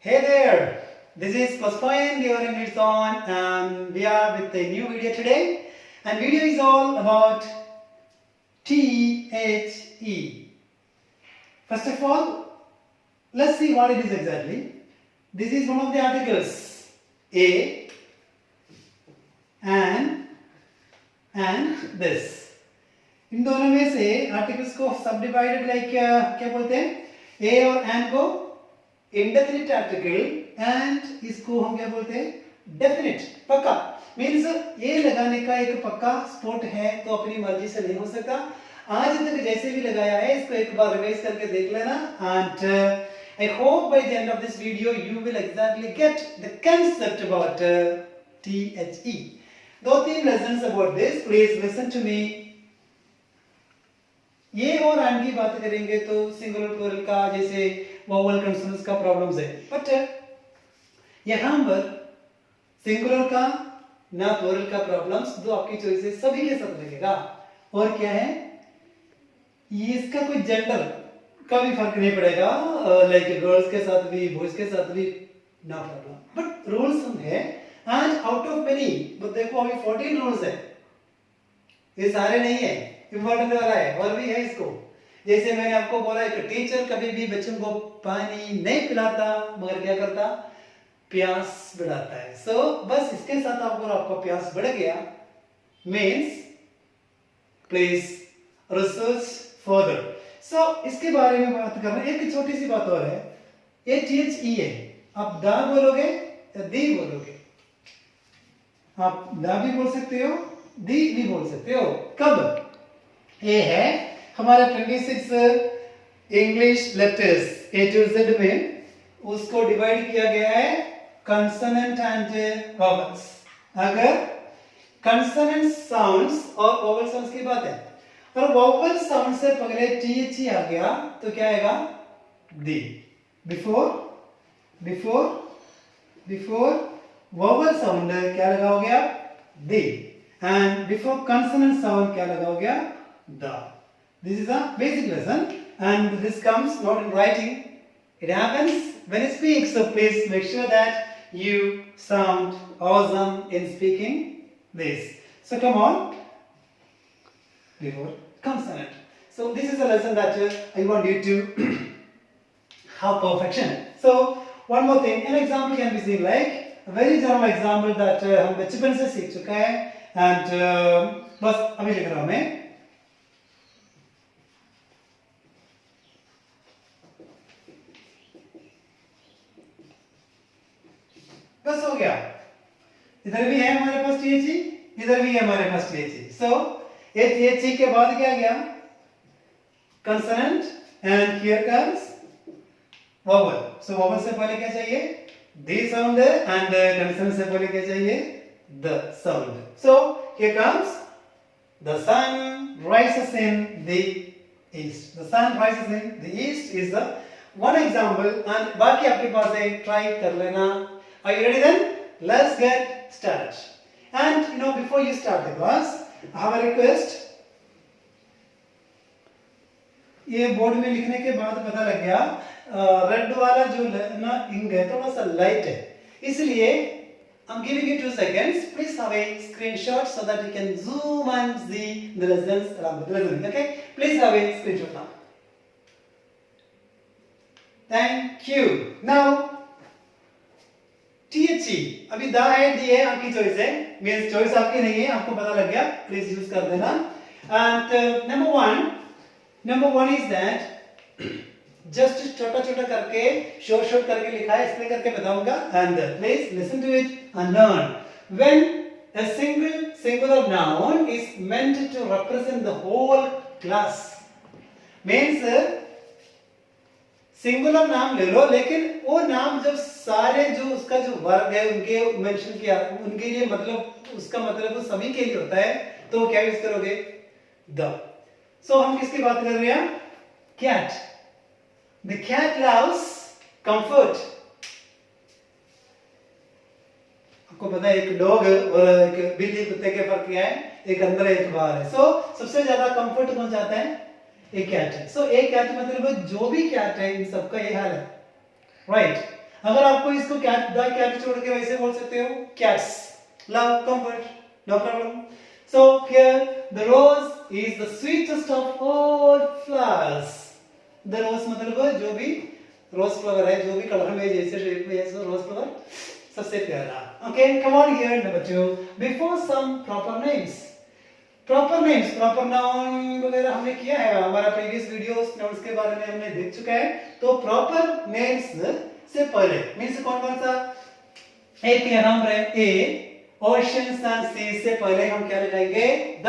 Hey there, this is Puspayan, your English on, and we are with a new video today. And video is all about THE. First of all, let's see what it is exactly. This is one of the articles, A and this. इन दोनों में से articles को सब divided like क्या बोलते हैं, ए और N को इंडेफिनिट आर्टिकल एंड इसको हम क्या बोलते हैं, डेफिनिट, पक्का। मींस ये लगाने का एक पक्का स्पॉट है तो अपनी मर्जी से नहीं हो सकता। आज तक जैसे भी लगाया है इसको एक बार रिवाइज करके देख लेना and I hope by the end of this video you will exactly get the concept about THE। दो तीन lessons about this, please listen to me. ये और एंड की बात करेंगे तो सिंगुलर प्लूरल का जैसे वोवल कंसोनेंट्स का प्रॉब्लम्स है, बट यहाँ पर सिंगुलर का ना प्लूरल का प्रॉब्लम्स दो आपकी चॉइस है, सभी के साथ लगेगा। और क्या है, ये इसका कोई जेंडर का भी फर्क नहीं पड़ेगा, लाइक गर्ल्स के साथ भी बॉयज के साथ भी ना प्रॉब्लम, बट रूल्स हम है एंड आउट ऑफ मेनी, देखो अभी 14 रूल्स है, ये सारे नहीं है, इम्पोर्टेंट वाला है और भी है इसको। जैसे मैंने आपको बोला एक टीचर कभी भी बच्चों को पानी नहीं पिलाता मगर क्या करता, प्यास बढ़ाता है। सो बस इसके साथ आपका प्यास बढ़ गया मीन्स प्लीज रिसर्च फर्दर। सो इसके बारे में बात करना, एक छोटी सी बात और है, ये THE है, आप दा बोलोगे या दी बोलोगे, आप दा भी बोल सकते हो दी भी बोल सकते हो। कब? ये है हमारा 26 English letters A to Z में, उसको डिवाइड किया गया है कंसोनेंट एंड वोवेल्स। अगर कंसोनेंट साउंड्स और वोवेल साउंड्स की बात है और वोवेल साउंड से पहले THE आ गया तो क्या आएगा, दी। बिफोर वोवेल साउंड क्या लगाओगे आप, दी, एंड बिफोर कंसोनेंट साउंड क्या लगाओगे, the. This is a basic lesson and this comes not in writing, it happens when you speak, so please make sure that you sound awesome in speaking this. So come on, before consonant. So this is a lesson that I want you to have perfection. So one more thing, an example can be seen like a very general example that हम बचपन से सीख चुका है and बस अभी लिख रहा हूँ मैं। बस हो गया, इधर भी है हमारे पास THE, इधर भी है हमारे पास THE। सो ये THE के बाद क्या गया, consonant and here comes vowel. So vowel से पहले क्या चाहिए, द साउंड, एंड कंसोनेंट से पहले क्या चाहिए, the sound. So here comes the sun rises in the east, the sun rises in the east is the one example and बाकी आपके पास है, ट्राई कर लेना। Are you ready then? Let's get started. And you know, before you start the class, I have a request. ये board में लिखने के बाद पता लग गया रेड वाला जो ना इंक है थोड़ा सा लाइट है, इसलिए I'm giving you 2 seconds. Please have a screenshot so that you can zoom and see the lessons along with the listening. Okay? Please have a screenshot now. Thank you. Now THE अभी दा है, दी है, आपकी choice है, means choice आपकी नहीं है, आपको पता लग गया, प्लीज यूज कर देना। And number one is that just छोटा छोटा करके शॉर्ट करके लिखा है, इसलिए करके बताऊंगा and please listen to it and learn. When a singular noun is meant to represent the whole class, means singular नाम ले लो, लेकिन वो नाम जब सारे जो उसका जो वर्ग है उनके मेंशन किया, उनके लिए मतलब उसका मतलब वो सभी के लिए होता है, तो क्या यूज करोगे, द। सो हम किसकी बात कर रहे हैं, cat. The cat loves comfort. आपको पता है एक डॉग और एक बिल्ली कुत्ते के फर्क क्या है, एक अंदर एक बाहर है। सो सबसे ज्यादा कंफर्ट कौन चाहता है, एक कैट है। सो एक कैट मतलब जो भी कैट है इन सबका ये हाल है, राइट। अगर आपको इसको कैट द कैट छोड़ के वैसे बोल सकते हो cats love comfort no problem. So here the rose is the sweetest of all flowers. The rose मतलब जो भी रोज फ्लावर है, जो भी कलर में जैसे शेप में है, सो रोज फ्लावर सबसे प्यारा. Okay, come on here number 2. Before some proper names. Proper names, proper noun वगैरह हमने किया है, हमारा प्रीवियस वीडियोस नोट्स के बारे में हमने देख चुका है. तो प्रॉपर नेम्स से पहले मींस कौन कौन सा, एक यहाँ पर है ए, ओशंस एंड सी से पहले हम क्या लगाएंगे the.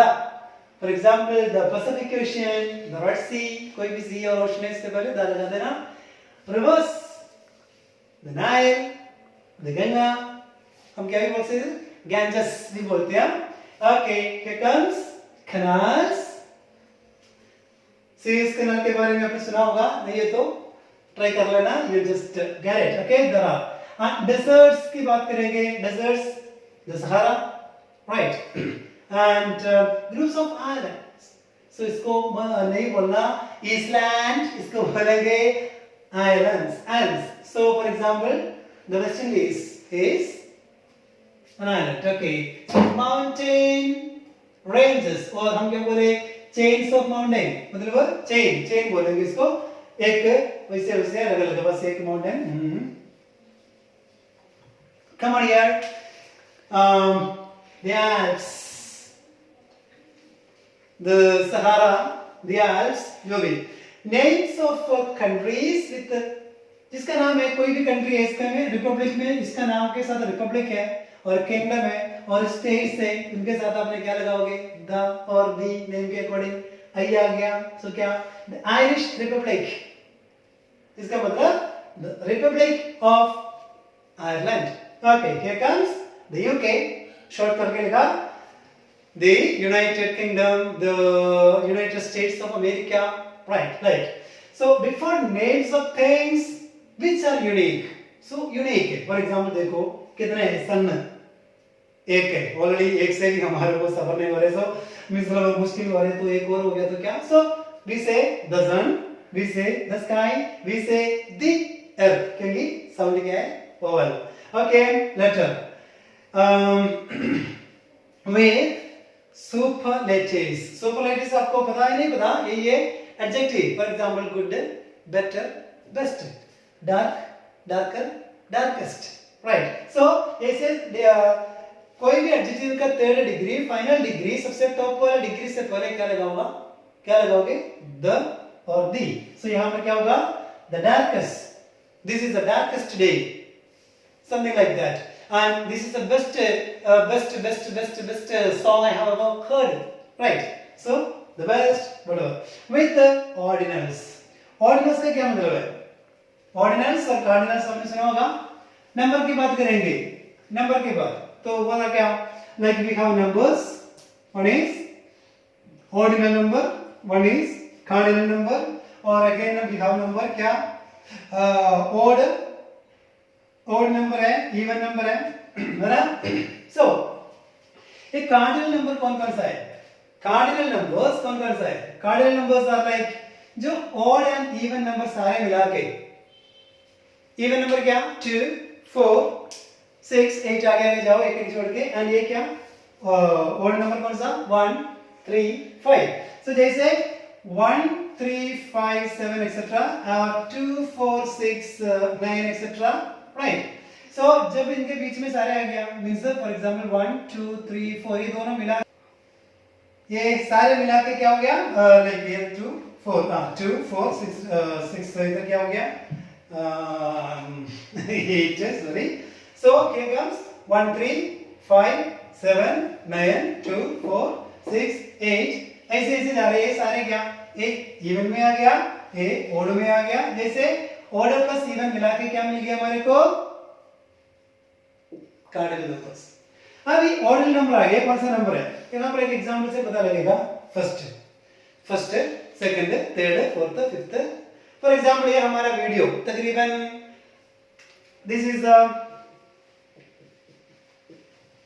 For example the Pacific Ocean, the Red Sea, कोई भी सी और ओशन से पहले द लगा देना. Reverse the Nile, the Ganga, हम क्या भी बोलते हैं गैंजेस भी बोलते हैं. Okay, here comes canals. Suez canal के बारे में आपने सुना होगा, नहीं है तो ट्राई कर लेना, you just get it. Okay, there are deserts की बात करेंगे. Deserts, the Sahara, right? And groups of islands. So इसको नहीं बोलना island, इसको बोलेंगे islands. Islands. So for example, the West Indies is an island. Okay. So mountain ranges, और हम क्या बोले chains of mountain, मतलब chain बोलेंगे इसको. एक वैसे वैसे अलग अलग बस एक mountain. Come on here. The Alps, the Sahara, the Alps, जो भी names of countries with, जिसका नाम है कोई भी कंट्री है, इसका में रिपब्लिक में इसका नाम के साथ रिपब्लिक है, और किंगडम है और स्टेट्स है, उनके साथ आपने क्या लगाओगे द और दी नेम के अकॉर्डिंग. आई आ गया. सो क्या द आयरिश रिपब्लिक, इसका मतलब the republic of Ireland. Okay, here comes the UK, शॉर्ट करके लिखा the United Kingdom, the United States of America. Right. So before names of things which are unique. So unique है. For example देखो कितने हैं, सन एक है, ऑलरेडी एक से भी हमारे को सफर नहीं हो रहे. सो मींस मतलब मुश्किल हो रहे, तो एक और हो गया तो क्या. So we say the sun, we say the sky, we say the earth, क्योंकि साउंड क्या है vowel. Okay, letter with superlatives. Superlatives आपको पता है नहीं पता, ये adjective. For example good, better, best, dark, darker, darkest. Right. So ऐसे कोई भी एडजेक्टिव का थर्ड डिग्री, फाइनल डिग्री, सबसे टॉप वाला डिग्री से पहले क्या लगाऊंगा, क्या लगाओगे द और दी. सो यहां पर क्या होगा the darkest, this is the darkest day, something like that. And this is the best song I have ever heard. Right. So the best whatever with the ordinals. Ordinals का क्या मतलब है, ऑर्डिनल्स और कार्डिनल्स आपने सुना होगा. Number की बात करेंगे, नंबर के बाद तो वाला क्या, like we have numbers, one is ordinal number, one is cardinal number, और अगेन वी हैव नंबर क्या ओड नंबर है, इवन नंबर है ना. सो एक कार्डिनल नंबर कौन कौन सा है, कार्डिनल नंबर्स कौन कौन सा है. कार्डिनल नंबर्स आर लाइक जो ऑड एंड इवन नंबर सारे मिला के. इवन नंबर क्या 2, 4, 6, 8 आगे जाओ एक एक जोड़ के. एंड ये क्या ओड नंबर कौन सा 1, 3, 5. सो जैसे 1, 3, 5, 7 एक्सेट्रा, और 2, 4, 6, 9 एक्सेट्रा. राइट. सो जब इनके बीच में सारे आ गया, मींस फॉर एग्जांपल 1, 2, 3, 4 ये दोनों मिला, ये सारे मिला के क्या हो गया लाइक ये 2, 4, 6 इधर क्या हो गया 8, sorry. So here comes 1, 3, 5, 7, 9, 2, 4, 6, 8. ऐसे ऐसे जा रहे हैं सारे क्या, एक इवन में आ गया, एक ओड में आ गया. जैसे ओड प्लस इवन मिला के क्या मिल गया हमारे को कार्डिनल नंबर्स. अभी ऑर्डिनल नंबर आ गया, कौन सा नंबर है यहाँ पर एक एग्जांपल से पता लगेगा. First, second, third, fourth, fifth. For example ये हमारा वीडियो तकरीबन this is the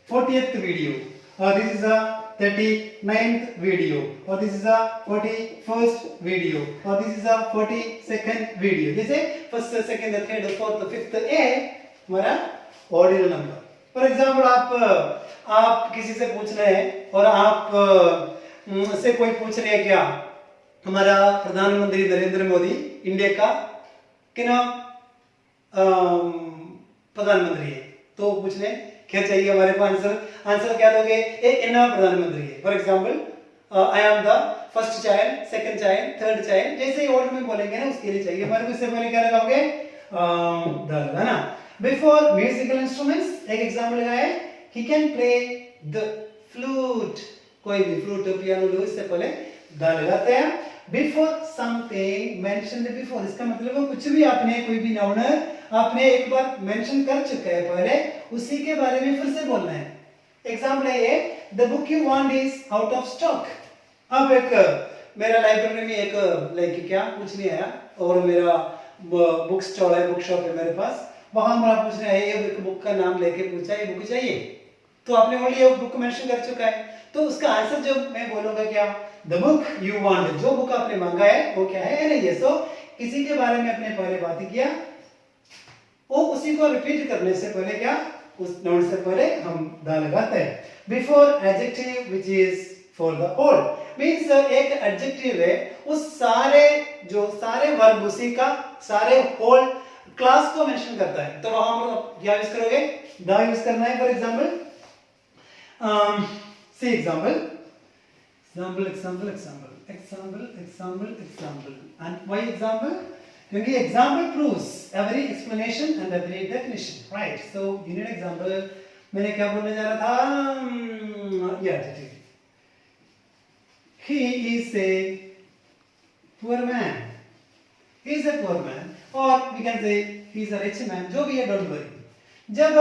40th video और this is the 39th video और this is the 41st video और this is the 42nd video. जैसे first second third fourth fifth ए हमारा ordinal number. For example आप किसी से पूछ रहे हैं और आप से कोई पूछ रहे हैं क्या हमारा प्रधानमंत्री नरेंद्र मोदी इंडिया का किना प्रधानमंत्री है, तो पूछने क्या चाहिए हमारे को आंसर क्या दोगे? इना प्रधानमंत्री है. For example I am the first child, second child, third child, जैसे ही ऑर्डर में बोलेंगे ना उसके लिए चाहिए हमारे को. इससे पहले क्या लगाओगे? द लगाना ना. बिफोर म्यूजिकल इंस्ट्रूमेंट्स एक एग्जांपल लगाए, he can play the flute, कोई भी फ्लूट पियानो लो, इससे पहले द लगाते हैं. बिफोर समथिंग मेंशन्ड बिफोर, इसका मतलब है कुछ भी आपने कोई भी नाउन आपने एक बार मेंशन कर चुका है पहले, उसी के बारे में फिर से बोलना है. एग्जांपल है ये, the book you want is out of stock. अब एक मेरा लाइब्रेरी में एक लाइक क्या कुछ नहीं आया और मेरा बुक स्टॉल है, बुक शॉप है मेरे पास, वहां मेरा पूछ रहे हैं ये बुक का नाम लेके पूछा ये बुक चाहिए, तो आपने ऑलरेडी ये बुक मेंशन कर चुका है, तो उसका आंसर जो मैं बोलूंगा क्या? द बुक यू वांट, जो बुक आपने मांगा है वो क्या है? नहीं है. सो किसी के बारे में अपने पहले बात किया, वो उसी को रिपीट करने से पहले क्या उस नाउन से पहले हम द लगाते हैं. Before adjective which is for the whole means एक एडजेक्टिव है उस सारे जो सारे वर्ब उसी का सारे होल क्लास को मेंशन करता है, तो वहां पर आप क्या यूज करोगे? द यूज करना है. For example see example and why example? क्योंकि example proves every explanation and every definition, right? So you need example. मैंने क्या बोलने जा रहा था? Yeah, he is a poor man. He is a poor man, or we can say he is a rich man. जो भी है, don't worry. जब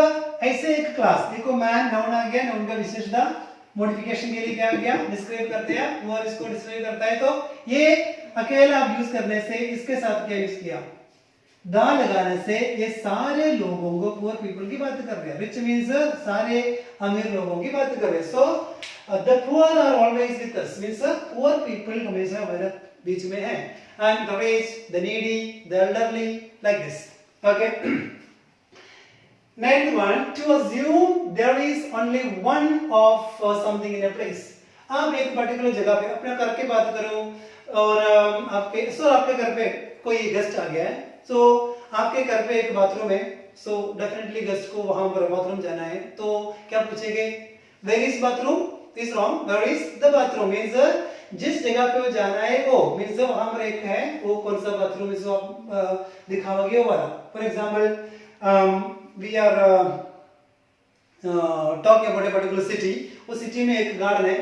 ऐसे एक क्लास देखो, मैन नाउन आ गया, नाउन का विशेषता मॉडिफिकेशन के लिए क्या आ गया? डिस्क्राइब करते हैं, वो इसको डिस्क्राइब करता है, तो ये अकेला आप यूज करने से इसके साथ क्या यूज किया? द लगाने से ये सारे लोगों को पुअर पीपल की बात कर रहे हैं. रिच मींस सारे अमीर लोगों की बात कर रहे हैं. So the poor are always with us means poor people हमेशा हमारे बीच में है. And the rich, the needy, the elderly, like this. Okay. Next one, to assume there is only one of something in a place. आप एक particular जगह पे अपने घर की बात करो और आपके घर पे कोई गेस्ट आ गया है, सो आपके घर पे एक बाथरूम है, सो डेफिनेटली गेस्ट को वहां पर बाथरूम जाना है, तो क्या पूछेंगे? Where is bathroom? Is wrong. Where is the bathroom means जिस जगह पे वो जाना है वो मींस वहां पर एक है, वो कौन सा बाथरूम है जो आप दिखाओगे वो वाला. For example we are talking about a particular city. उस सिटी में एक गार्डन है,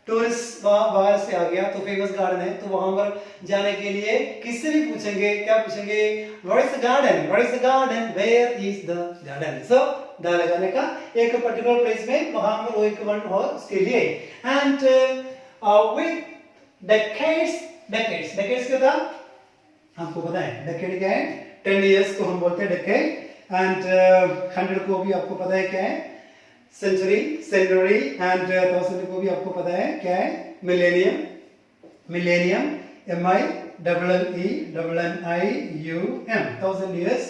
टूरिस्ट बाहर से आ गया तो फेमस गार्डन है, तो वहां पर जाने के लिए किससे भी पूछेंगे, क्या पूछेंगे? Where is the garden? Where is the garden? Where is the garden? So the लगाने का एक पर्टिकुलर प्लेस में वहां पर वो एक वन हो उसके लिए. एंड विद डेकेड्स क्या था आपको पता है? डेकेड क्या है? 10 इयर्स को हम बोलते हैं डेकेड. एंड 100 को भी आपको पता है क्या है? सेंचुरी. एंड 1000 को भी आपको पता है क्या है? मिलेनियम. MILLENNIUM 1000 इयर्स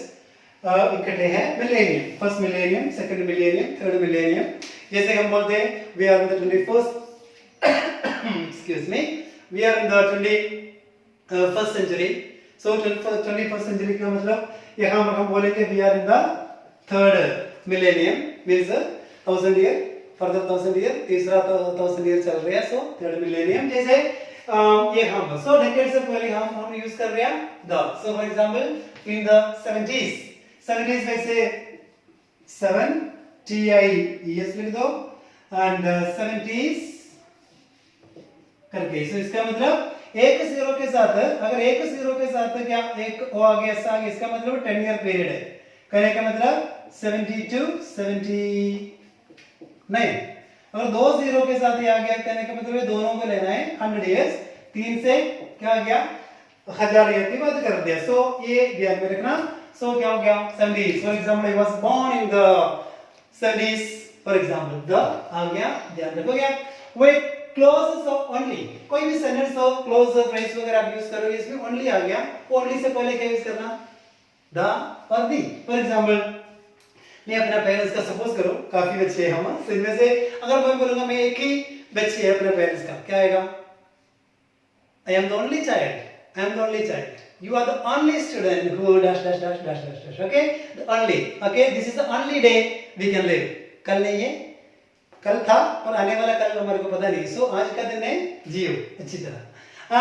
इकट्ठे हैं millennium. First millennium, second millennium, third millennium. जैसे हम बोलते हैं we are in the 21st excuse me, we are in the 21st century. So 21st century का मतलब यहाँ हम बोलेंगे we are in the third millennium means 1000 year, further 1000 year, तीसरा 1000 ईयर चल रहा है, सो थर्ड मिलेनियम. जैसे ये हम सो डेकेड से पहले हम यूज कर रहे हैं the. So for example in the 70s में से 7TIES लिख दो एंड 70s करके. सो इसका मतलब एक जीरो के साथ, अगर एक जीरो के साथ क्या एक ओ आ गया, ऐसा आ गया, इसका मतलब 10 ईयर पीरियड है. कहने का मतलब 72 79. अगर दो जीरो के साथ ये आ गया, कहने का मतलब ये दोनों को लेना है 100 इयर्स. 3 से क्या आ गया? 1000 ईयर की बात कर दिया. सो ये ध्यान में रखना. सो क्या हो गया? 70s. For example I was born in the 70s. For example the आ गया, ध्यान रखो. क्या विद क्लॉजेस ऑफ ओनली। कोई भी सेंटेंस हो, क्लॉज फ्रेज वगैरह आप यूज करोगे, इसमें ओनली आ गया, ओनली से पहले क्या यूज करना, द और दी। फॉर एग्जांपल मैं अपना पेरेंट्स का सपोज करो, काफी बच्चे हैं हम, तो इनमें से अगर मैं बोलूंगा मैं एक ही बच्चे है अपने पेरेंट्स का, क्या आएगा, I am the only child. I am the only child. You are the only student who dash dash dash dash dash dash. Okay, the only. Okay, this is the only day we can live. कल नहीं है, कल था पर आने वाला कल हमारे को पता नहीं, so आज का दिन है जियो अच्छी तरह।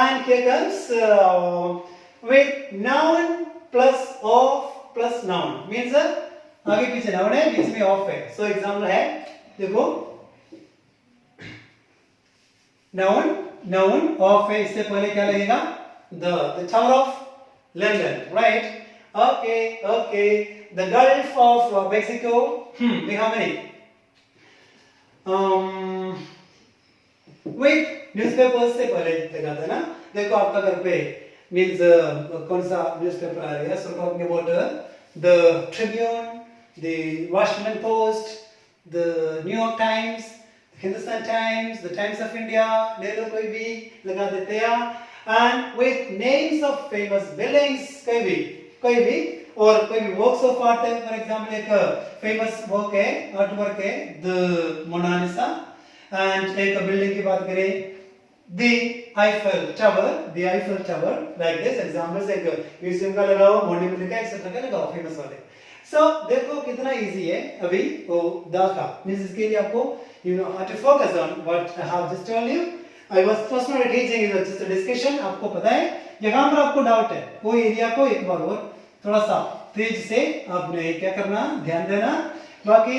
And here comes with noun plus of plus noun means आगे पीछे noun है, बीच में of है। So example है, देखो noun of है, इससे पहले क्या लगेगा, the Tower of London, right? Okay, the Gulf of Mexico, we have many. Wait, newspapers से पहले लगा था ना, देखो आपका घर पे means कौन सा newspaper आ रहा है, so talking about the Tribune, the Washington Post, the New York Times, Hindustan Times, the Times of India, ले लो कोई भी लगा देते हैं, and with names of famous buildings, कोई भी और कोई भी works of art है, for example एक famous work है, artwork है, the Mona Lisa, and एक building की बात करें, the Eiffel Tower, like this examples एक म्यूजियम का लगाओ, monument का etc का लगाओ, famous वाले। So देखो कितना easy है अभी वो दाखा means इसके लिए आपको you know how to focus on what I have just told you. I was just not teaching, it was just a discussion. आपको पता है जहाँ पर आपको डाउट है वो एरिया को एक बार और थोड़ा सा तेज से आपने क्या करना, ध्यान देना। बाकी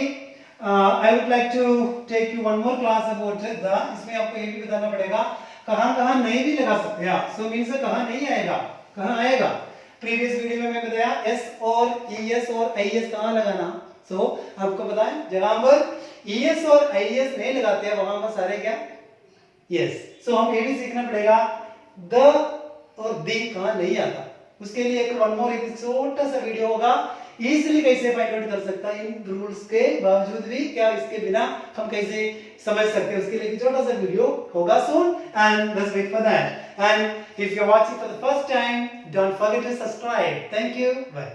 I would like to take you one more class about the, इसमें आपको ये भी बताना पड़ेगा कहाँ नहीं भी लगा सकते हैं, so means कहाँ नहीं आएगा, कहाँ आएगा। प्रीवियस वीडियो में मैं बताया एस और ईएस और आईएस कहाँ लगाना, सो आपको पता है जहां पर ईएस और आईएस नहीं लगाते हैं वहां पर सारे क्या यस, सो हम ये भी सीखना पड़ेगा द और दी कहाँ नहीं आता, उसके लिए एक वन मोर एक छोटा सा वीडियो होगा, इजीली कैसे फाइंड आउट कर सकता है इन रूल्स के बावजूद भी, क्या इसके बिना हम कैसे समझ सकते हैं, उसके लिए एक छोटा सा वीडियो होगा soon, and let's wait for that. And if you're watching for the first time, don't forget to subscribe. Thank you. Bye.